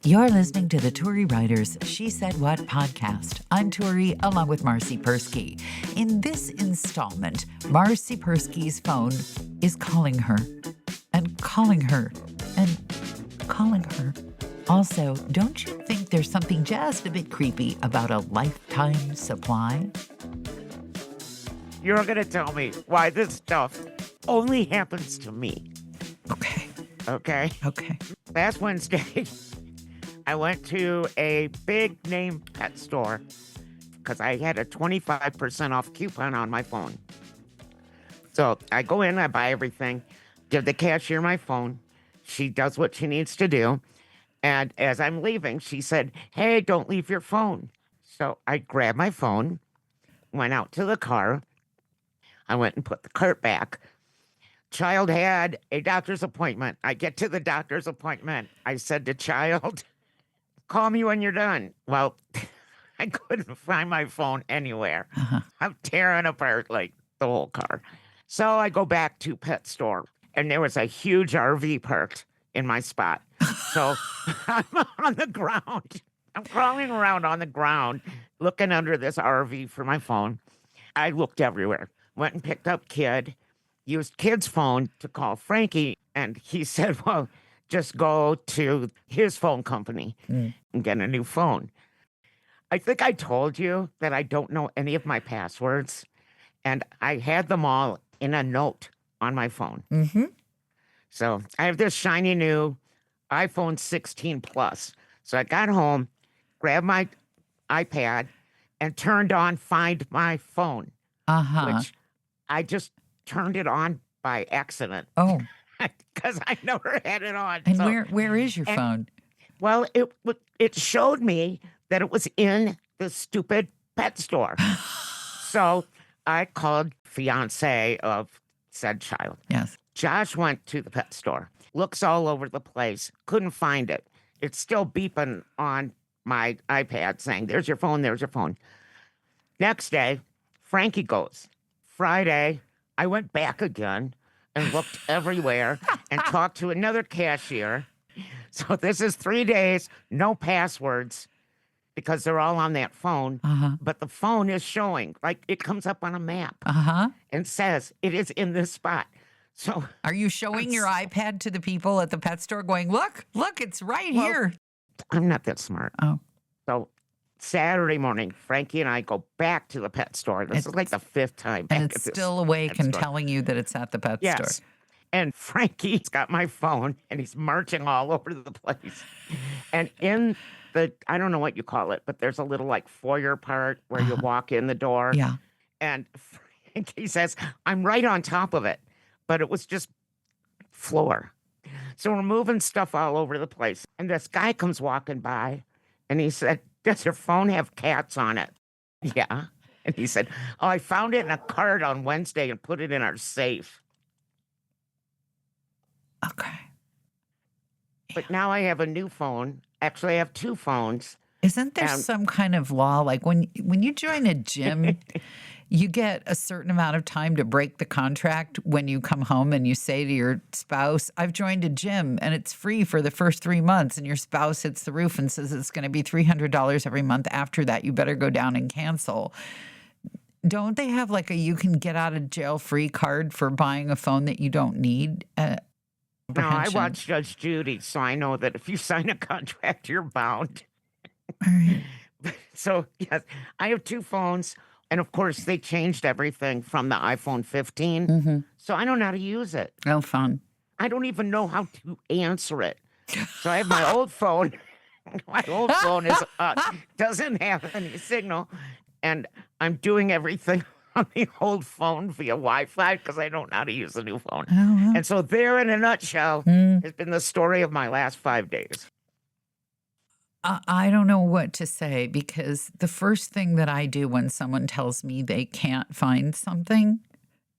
You're listening to the Turi Writers She Said What podcast. I'm Turi, along with Marcy Persky. In this installment, Marcy Persky's phone is calling her and calling her and calling her. Also, don't you think there's something just a bit creepy about a lifetime supply? You're going to tell me why this stuff only happens to me. Okay. Okay? Last Wednesday, I went to a big name pet store because I had a 25% off coupon on my phone. So I go in, I buy everything, give the cashier my phone. She does what she needs to do. And as I'm leaving, she said, "Hey, don't leave your phone." So I grabbed my phone, went out to the car. I went and put the cart back. Child had a doctor's appointment. I get to the doctor's appointment. I said to Child, "Call me when you're done." Well, I couldn't find my phone anywhere. I'm tearing apart like the whole car. So I go back to pet store, and there was a huge RV parked in my spot. So I'm on the ground. I'm crawling around on the ground, looking under this RV for my phone. I looked everywhere. Went and picked up Kid, used Kid's phone to call Frankie, and he said, "Well, just go to his phone company and get a new phone." I think I told you that I don't know any of my passwords, and I had them all in a note on my phone. Mm-hmm. So I have this shiny new iPhone 16 Plus. So I got home, grabbed my iPad, and turned on Find My Phone, which I just turned it on by accident. Oh. Because I never had it on. And where is your phone? Well, it showed me that it was in the stupid pet store. So I called fiance of said child. Yes. Josh went to the pet store, looks all over the place, couldn't find it. It's still beeping on my iPad saying, "There's your phone, there's your phone." Next day, Frankie goes. Friday, I went back again and looked everywhere and talked to another cashier. So this is 3 days, no passwords, because they're all on that phone. But the phone is showing, like it comes up on a map and says it is in this spot. So are you showing your iPad to the people at the pet store going, look, it's right here? I'm not that smart. Oh. So Saturday morning, Frankie and I go back to the pet store. This is like the fifth time back. And it's still awake and telling you that it's at the pet store. And Frankie's got my phone, and he's marching all over the place. And in the, I don't know what you call it, but there's a little like foyer part where you walk in the door. Yeah. And Frankie says, "I'm right on top of it." But it was just floor. So we're moving stuff all over the place. And this guy comes walking by, and he said, "Does your phone have cats on it?" Yeah. And he said, "Oh, I found it in a cart on Wednesday and put it in our safe." Okay. But now I have a new phone. Actually, I have two phones. Isn't there some kind of law? Like when you join a gym, you get a certain amount of time to break the contract when you come home and you say to your spouse, "I've joined a gym and it's free for the first 3 months." And your spouse hits the roof and says it's going to be $300 every month. After that, you better go down and cancel. Don't they have like a you can get out of jail free card for buying a phone that you don't need? No, I watch Judge Judy, so I know that if you sign a contract, you're bound. All right. So, yes, I have two phones. And, of course, they changed everything from the iPhone 15. So I don't know how to use it. Oh, fun. I don't even know how to answer it. So I have my old phone. My old phone doesn't have any signal. And I'm doing everything on the old phone via Wi-Fi because I don't know how to use the new phone. Oh, And so there, in a nutshell, has been the story of my last 5 days. I don't know what to say because the first thing that I do when someone tells me they can't find something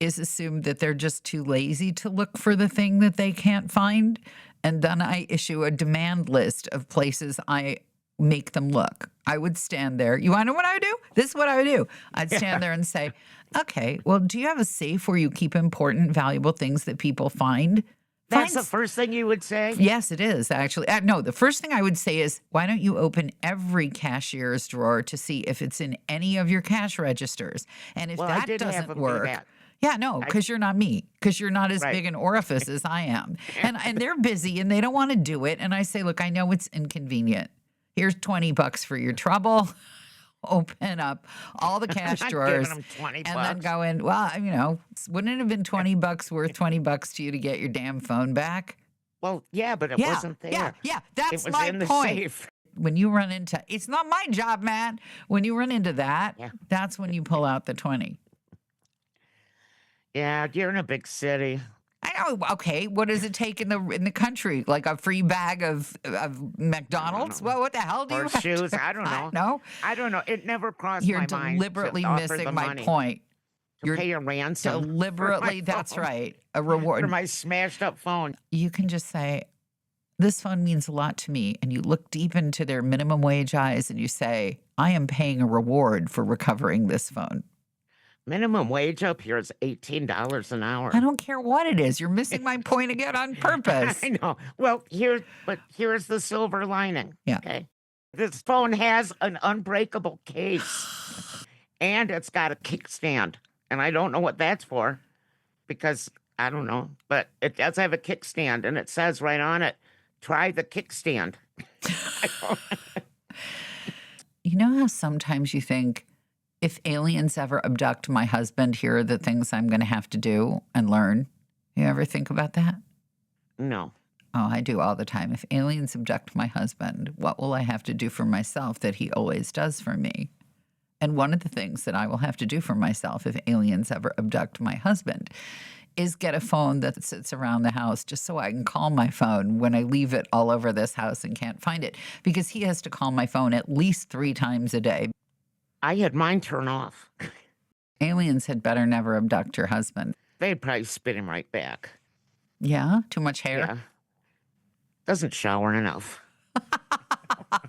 is assume that they're just too lazy to look for the thing that they can't find. And then I issue a demand list of places I make them look. I would stand there. You want to know what I would do? This is what I would do. I'd stand there and say, "Okay, well, do you have a safe where you keep important, valuable things that people find? That's the Find first thing you would say? Yes, it is actually. No, the first thing I would say is, why don't you open every cashier's drawer to see if it's in any of your cash registers? And if Well, I that did have doesn't them do work, that. yeah, no, I because you're not me, because you're not as Right. big an orifice as I am. And they're busy and they don't want to do it. And I say, look, I know it's inconvenient. Here's $20 for your trouble. Open up all the cash I'm not giving drawers them 20 and then bucks. go in. Well, wouldn't it have been $20 worth $20 to you to get your damn phone back? Well, yeah, but it Yeah, wasn't there. yeah. It That's was my in the point. safe. When you run into, it's not my job, man. When you run into that, Yeah. that's when you pull out the 20. Yeah, you're in a big city. I know. Okay, what does it take in the country? Like a free bag of McDonald's? know. Well, what the hell do you have Horseshoes? to? I don't know. No, I don't know. It never crossed you're my mind deliberately to offer missing the my money point. to You're pay a ransom for my deliberately. That's phone, right. A for reward. my smashed up phone. You can just say, "This phone means a lot to me," and you look deep into their minimum wage eyes and you say, "I am paying a reward for recovering this phone." Minimum wage up here is $18 an hour. I don't care what it is. You're missing my point again on purpose. I know. Well, here's the silver lining. Yeah. Okay. This phone has an unbreakable case and it's got a kickstand. And I don't know what that's for because I don't know, but it does have a kickstand and it says right on it, try the kickstand. You know how sometimes you think, if aliens ever abduct my husband, here are the things I'm going to have to do and learn? You ever think about that? No. Oh, I do all the time. If aliens abduct my husband, what will I have to do for myself that he always does for me? And one of the things that I will have to do for myself if aliens ever abduct my husband is get a phone that sits around the house just so I can call my phone when I leave it all over this house and can't find it, because he has to call my phone at least 3 times a day. I had mine turn off. Aliens had better never abduct your husband. They'd probably spit him right back. Yeah? Too much hair? Yeah. Doesn't shower enough.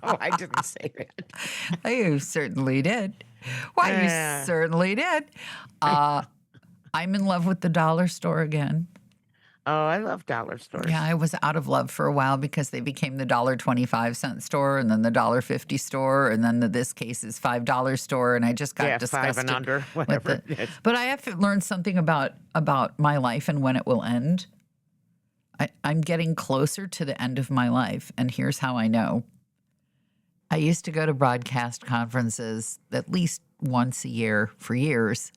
Oh, I didn't say that. You certainly did. Why, Yeah. you certainly did. I'm in love with the dollar store again. Oh, I love dollar stores. Yeah, I was out of love for a while because they became the $1.25 store and then the $1.50 store and then this case is $5 store, and I just got Yeah, disgusted 5 and under, with whatever it. it is. But I have to learn something about my life and when it will end. I'm getting closer to the end of my life, and here's how I know. I used to go to broadcast conferences at least once a year for years,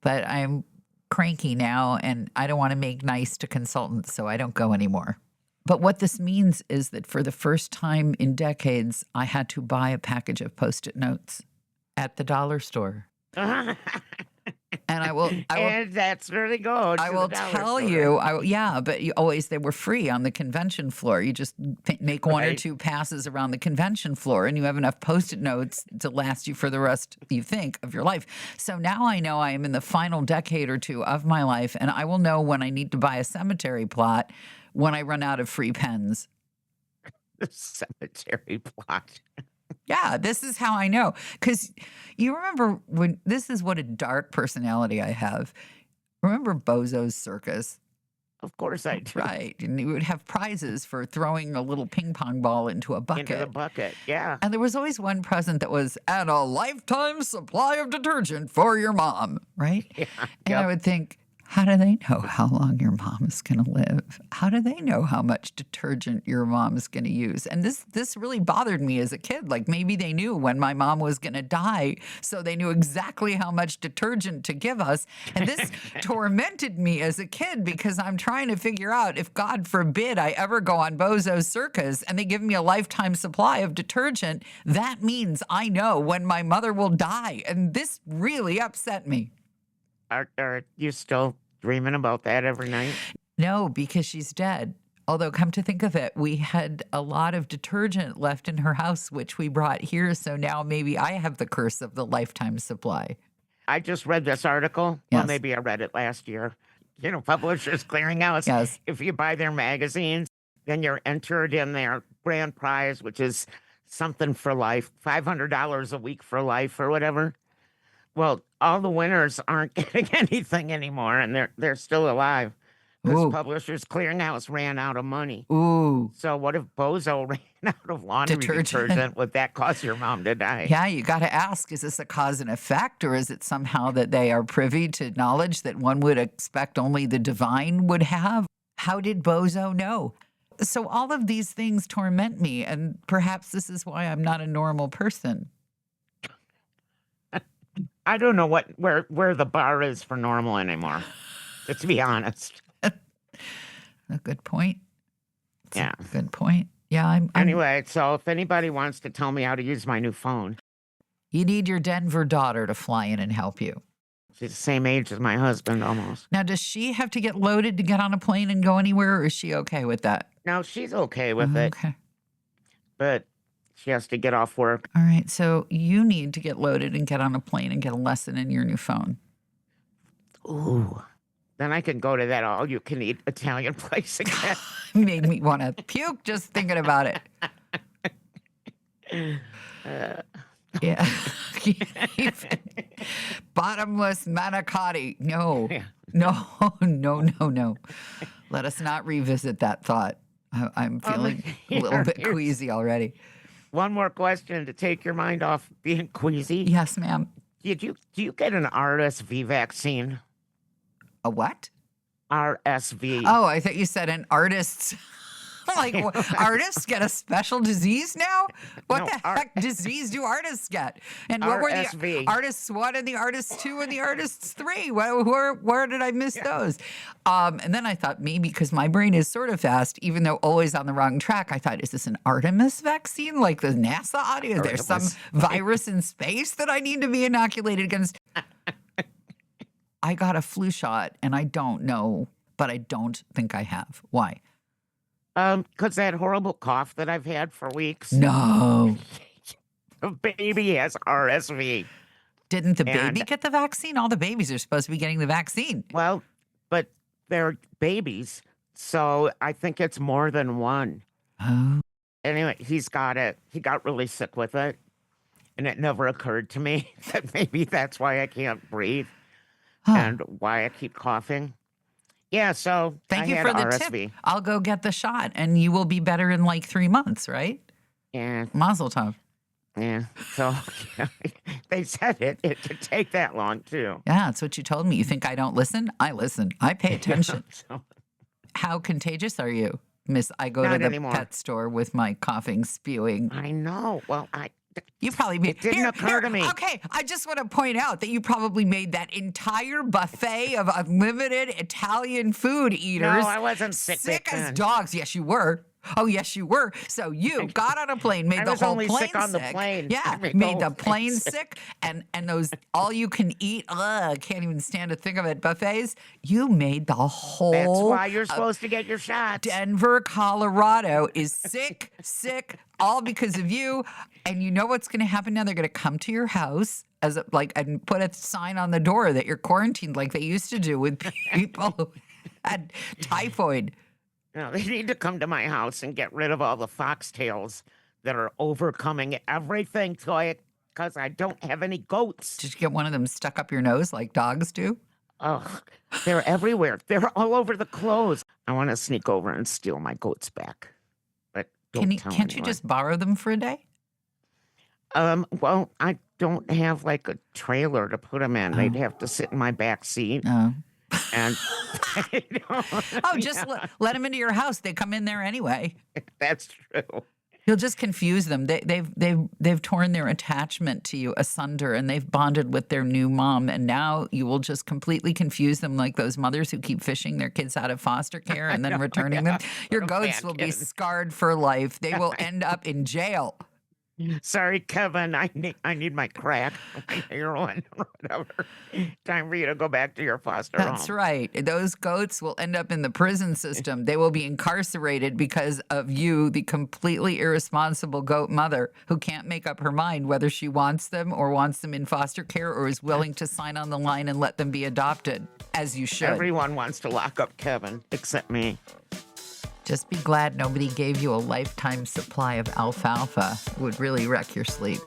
but I'm cranky now and I don't want to make nice to consultants, so I don't go anymore. But what this means is that for the first time in decades, I had to buy a package of Post-it notes at the dollar store. And I will And that's where they go. I to will the dollar tell store. you, but they were free on the convention floor. You just make one or Right. 2 passes around the convention floor and you have enough Post-it notes to last you for the rest, you think, of your life. So now I know I am in the final decade or 2 of my life, and I will know when I need to buy a cemetery plot when I run out of free pens. The cemetery plot. Yeah, this is how I know. Because you remember this is what a dark personality I have. Remember Bozo's Circus? Of course I do. Right. And you would have prizes for throwing a little ping pong ball into a bucket. Into the bucket. Yeah. And there was always one present that was, and a lifetime supply of detergent for your mom, right? Yeah. And I Yep. would think, how do they know how long your mom is going to live? How do they know how much detergent your mom is going to use? And this really bothered me as a kid. Like maybe they knew when my mom was going to die, so they knew exactly how much detergent to give us. And this tormented me as a kid because I'm trying to figure out if, God forbid, I ever go on Bozo's Circus and they give me a lifetime supply of detergent, that means I know when my mother will die. And this really upset me. Are you still dreaming about that every night? No, because she's dead. Although, come to think of it, we had a lot of detergent left in her house, which we brought here. So now maybe I have the curse of the lifetime supply. I just read this article. Yes. Well, maybe I read it last year. Publishers Clearinghouse. Yes. If you buy their magazines, then you're entered in their grand prize, which is something for life, $500 a week for life or whatever. Well, all the winners aren't getting anything anymore, and they're still alive. Because Ooh. Publishers Clearinghouse ran out of money. Ooh. So what if Bozo ran out of laundry detergent? Would that cause your mom to die? Yeah, you got to ask, is this a cause and effect, or is it somehow that they are privy to knowledge that one would expect only the divine would have? How did Bozo know? So all of these things torment me, and perhaps this is why I'm not a normal person. I don't know where the bar is for normal anymore, to be honest. A good point. It's Yeah. a good point. Yeah, I'm Anyway, so if anybody wants to tell me how to use my new phone, you need your Denver daughter to fly in and help you. she's the same age as my husband almost. Now, does she have to get loaded to get on a plane and go anywhere, or is she okay with that? No, she's okay with it, Okay. but she has to get off work. All right. So you need to get loaded and get on a plane and get a lesson in your new phone. Ooh. Then I can go to that all-you-can-eat Italian place again. Made me want to puke just thinking about it. Yeah. Bottomless manicotti. No. Yeah. No, no, no, no. Let us not revisit that thought. I'm feeling a little bit here's- queasy already. One more question to take your mind off being queasy. Yes, ma'am. Do you get an RSV vaccine? A what? RSV. Oh, I thought you said an artist's. Like, artists get a special disease now? What No, the heck disease do artists get? And what were the RSV. artists 1 and the artists 2 and the artists 3? Where did I miss those? And then I thought maybe because my brain is sort of fast, even though always on the wrong track, I thought, is this an Artemis vaccine? Like the NASA audio? There's some Artemis. virus in space that I need to be inoculated against. I got a flu shot and I don't know, but I don't think I have. Why? Because that horrible cough that I've had for weeks. No. The baby has RSV. Didn't the baby And- get the vaccine? All the babies are supposed to be getting the vaccine. Well, but they're babies, so I think it's more than one. Oh. Anyway, he's got it. He got really sick with it, and it never occurred to me that maybe that's why I can't breathe Huh. and why I keep coughing. Yeah, so Thank I you had for the RSV. tip. I'll go get the shot and you will be better in like 3 months, right? Yeah, Mazel tov. yeah. So they said it could take that long too. Yeah, that's what you told me. You think I don't listen? I listen. I pay attention. So, How contagious are you, Miss? I go to Not the anymore. pet store with my coughing, spewing. I know. Well, You probably made It didn't occur to me. Okay, I just want to point out that you probably made that entire buffet of unlimited Italian food eaters. I wasn't sick back as then. dogs. Yes, you were. Oh, yes, you were. So you got on a plane, made I the was whole only plane sick on the plane. Yeah, I made made the the whole plane plane sick, and those all you can eat. Ugh, can't even stand to think of it. Buffets. You made the whole. That's why you're supposed to get your shots. Denver, Colorado is sick, sick, all because of you. And you know what's going to happen now? They're going to come to your house and put a sign on the door that you're quarantined, like they used to do with people who had typhoid. No, they need to come to my house and get rid of all the foxtails that are overcoming everything because I don't have any goats. Did you get one of them stuck up your nose like dogs do? Oh, they're everywhere. They're all over the clothes. I want to sneak over and steal my goats back. But don't tell Can't you anyone. just borrow them for a day? Well, I don't have like a trailer to put them in. They'd have to sit in my back seat. No. And Oh, just let them into your house. They come in there anyway. that's true. You'll just confuse them. They've torn their attachment to you asunder, and they've bonded with their new mom. And now you will just completely confuse them, like those mothers who keep fishing their kids out of foster care and then returning them. Your What a goats will be bad kid. scarred for life. They will end up in jail. Sorry, Kevin. I need my crack, my heroin, or whatever. Time for you to go back to your foster That's home. right. Those goats will end up in the prison system. They will be incarcerated because of you, the completely irresponsible goat mother who can't make up her mind whether she wants them or wants them in foster care or is willing to sign on the line and let them be adopted, as you should. Everyone wants to lock up Kevin except me. Just be glad nobody gave you a lifetime supply of alfalfa. It would really wreck your sleep.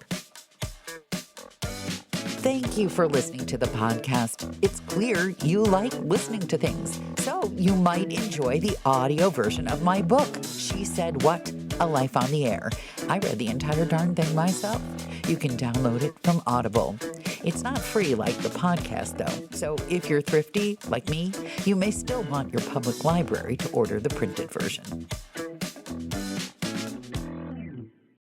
Thank you for listening to the podcast. It's clear you like listening to things, so you might enjoy the audio version of my book, She Said What? A Life on the Air. I read the entire darn thing myself. You can download it from Audible. It's not free like the podcast, though, so if you're thrifty, like me, you may still want your public library to order the printed version.